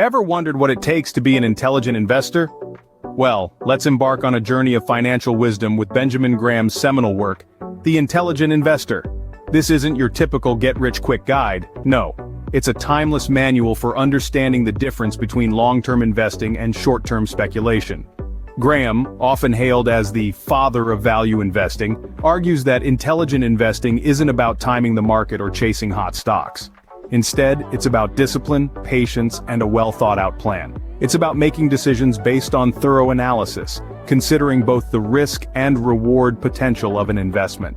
Ever wondered what it takes to be an intelligent investor? Well, let's embark on a journey of financial wisdom with Benjamin Graham's seminal work, The Intelligent Investor. This isn't your typical get-rich-quick guide, no. It's a timeless manual for understanding the difference between long-term investing and short-term speculation. Graham, often hailed as the father of value investing, argues that intelligent investing isn't about timing the market or chasing hot stocks. Instead, it's about discipline, patience, and a well-thought-out plan. It's about making decisions based on thorough analysis, considering both the risk and reward potential of an investment.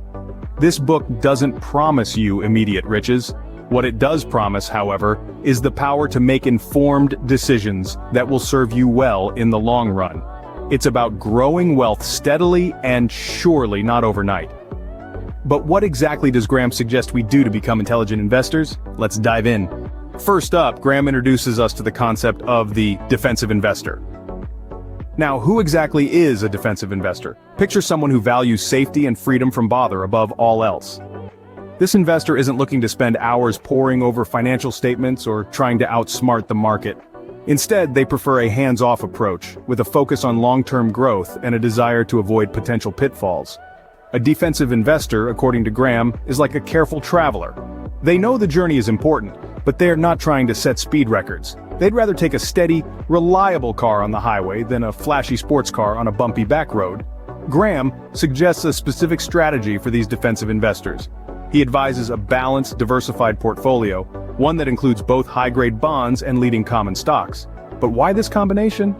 This book doesn't promise you immediate riches. What it does promise, however, is the power to make informed decisions that will serve you well in the long run. It's about growing wealth steadily and surely not overnight. But what exactly does Graham suggest we do to become intelligent investors? Let's dive in. First up, Graham introduces us to the concept of the defensive investor. Now, who exactly is a defensive investor? Picture someone who values safety and freedom from bother above all else. This investor isn't looking to spend hours poring over financial statements or trying to outsmart the market. Instead, they prefer a hands-off approach, with a focus on long-term growth and a desire to avoid potential pitfalls. A defensive investor, according to Graham, is like a careful traveler. They know the journey is important, but they're not trying to set speed records. They'd rather take a steady, reliable car on the highway than a flashy sports car on a bumpy back road. Graham suggests a specific strategy for these defensive investors. He advises a balanced, diversified portfolio, one that includes both high-grade bonds and leading common stocks. But why this combination?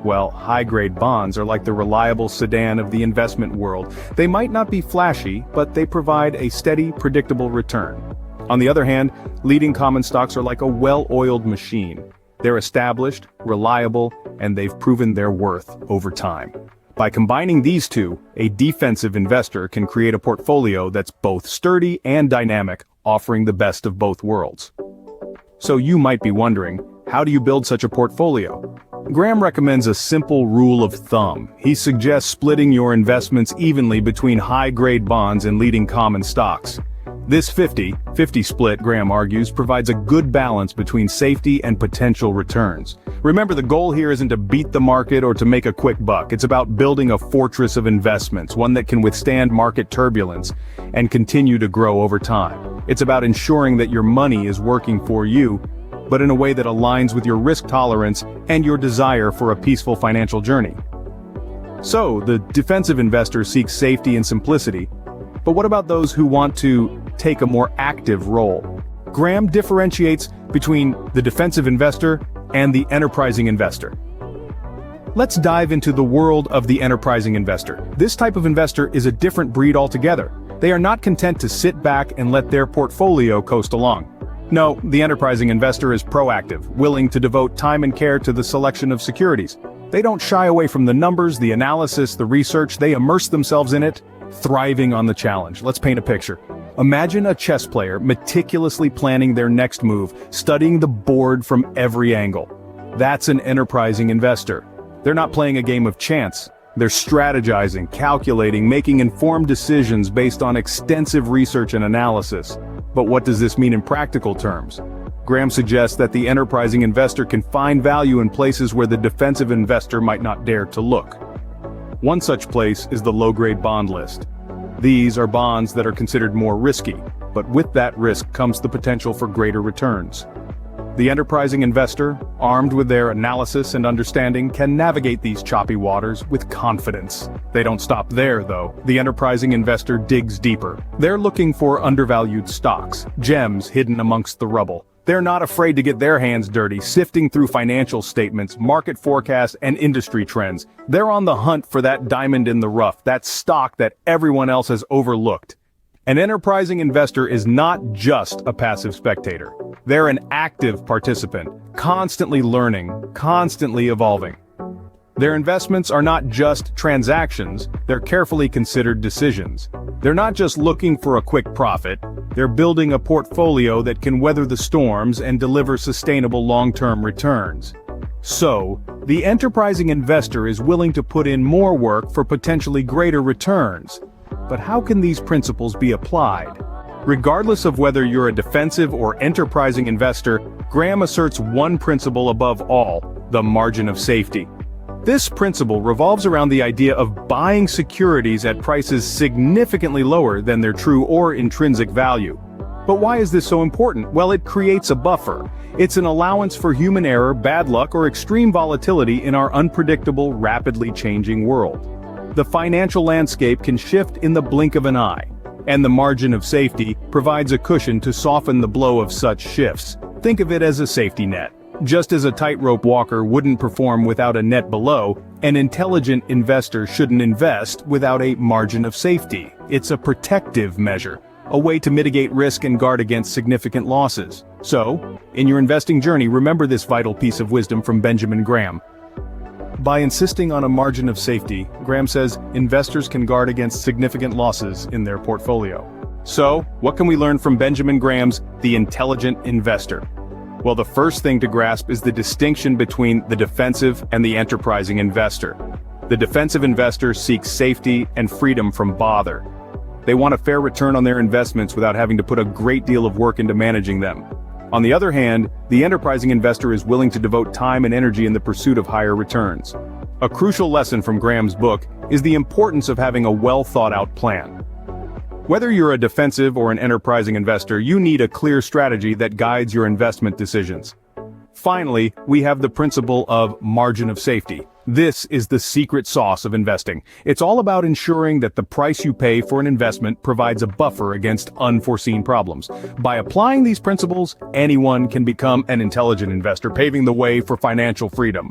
Well, high-grade bonds are like the reliable sedan of the investment world. They might not be flashy, but they provide a steady, predictable return. On the other hand, leading common stocks are like a well-oiled machine. They're established, reliable, and they've proven their worth over time. By combining these two, a defensive investor can create a portfolio that's both sturdy and dynamic, offering the best of both worlds. So you might be wondering, how do you build such a portfolio? Graham recommends a simple rule of thumb. He suggests splitting your investments evenly between high-grade bonds and leading common stocks. This 50-50 split, Graham argues, provides a good balance between safety and potential returns. Remember, the goal here isn't to beat the market or to make a quick buck. It's about building a fortress of investments, one that can withstand market turbulence and continue to grow over time. It's about ensuring that your money is working for you, but in a way that aligns with your risk tolerance and your desire for a peaceful financial journey. So, the defensive investor seeks safety and simplicity, but what about those who want to take a more active role? Graham differentiates between the defensive investor and the enterprising investor. Let's dive into the world of the enterprising investor. This type of investor is a different breed altogether. They are not content to sit back and let their portfolio coast along. No, the enterprising investor is proactive, willing to devote time and care to the selection of securities. They don't shy away from the numbers, the analysis, the research. They immerse themselves in it, thriving on the challenge. Let's paint a picture. Imagine a chess player meticulously planning their next move, studying the board from every angle. That's an enterprising investor. They're not playing a game of chance. They're strategizing, calculating, making informed decisions based on extensive research and analysis. But what does this mean in practical terms? Graham suggests that the enterprising investor can find value in places where the defensive investor might not dare to look. One such place is the low-grade bond list. These are bonds that are considered more risky, but with that risk comes the potential for greater returns. The enterprising investor, armed with their analysis and understanding, can navigate these choppy waters with confidence. They don't stop there, though. The enterprising investor digs deeper. They're looking for undervalued stocks, gems hidden amongst the rubble. They're not afraid to get their hands dirty, sifting through financial statements, market forecasts, and industry trends. They're on the hunt for that diamond in the rough, that stock that everyone else has overlooked. An enterprising investor is not just a passive spectator. They're an active participant, constantly learning, constantly evolving. Their investments are not just transactions, they're carefully considered decisions. They're not just looking for a quick profit, they're building a portfolio that can weather the storms and deliver sustainable long-term returns. So, the enterprising investor is willing to put in more work for potentially greater returns. But how can these principles be applied? Regardless of whether you're a defensive or enterprising investor, Graham asserts one principle above all: the margin of safety. This principle revolves around the idea of buying securities at prices significantly lower than their true or intrinsic value. But why is this so important? Well, it creates a buffer. It's an allowance for human error, bad luck, or extreme volatility in our unpredictable, rapidly changing world. The financial landscape can shift in the blink of an eye, and the margin of safety provides a cushion to soften the blow of such shifts. Think of it as a safety net. Just as a tightrope walker wouldn't perform without a net below, an intelligent investor shouldn't invest without a margin of safety. It's a protective measure, a way to mitigate risk and guard against significant losses. So, in your investing journey, remember this vital piece of wisdom from Benjamin Graham. By insisting on a margin of safety, Graham says investors can guard against significant losses in their portfolio. So, what can we learn from Benjamin Graham's The Intelligent Investor? Well, the first thing to grasp is the distinction between the defensive and the enterprising investor. The defensive investor seeks safety and freedom from bother. They want a fair return on their investments without having to put a great deal of work into managing them. On the other hand, the enterprising investor is willing to devote time and energy in the pursuit of higher returns. A crucial lesson from Graham's book is the importance of having a well-thought-out plan. Whether you're a defensive or an enterprising investor, you need a clear strategy that guides your investment decisions. Finally, we have the principle of margin of safety. This is the secret sauce of investing. It's all about ensuring that the price you pay for an investment provides a buffer against unforeseen problems. By applying these principles, anyone can become an intelligent investor, paving the way for financial freedom.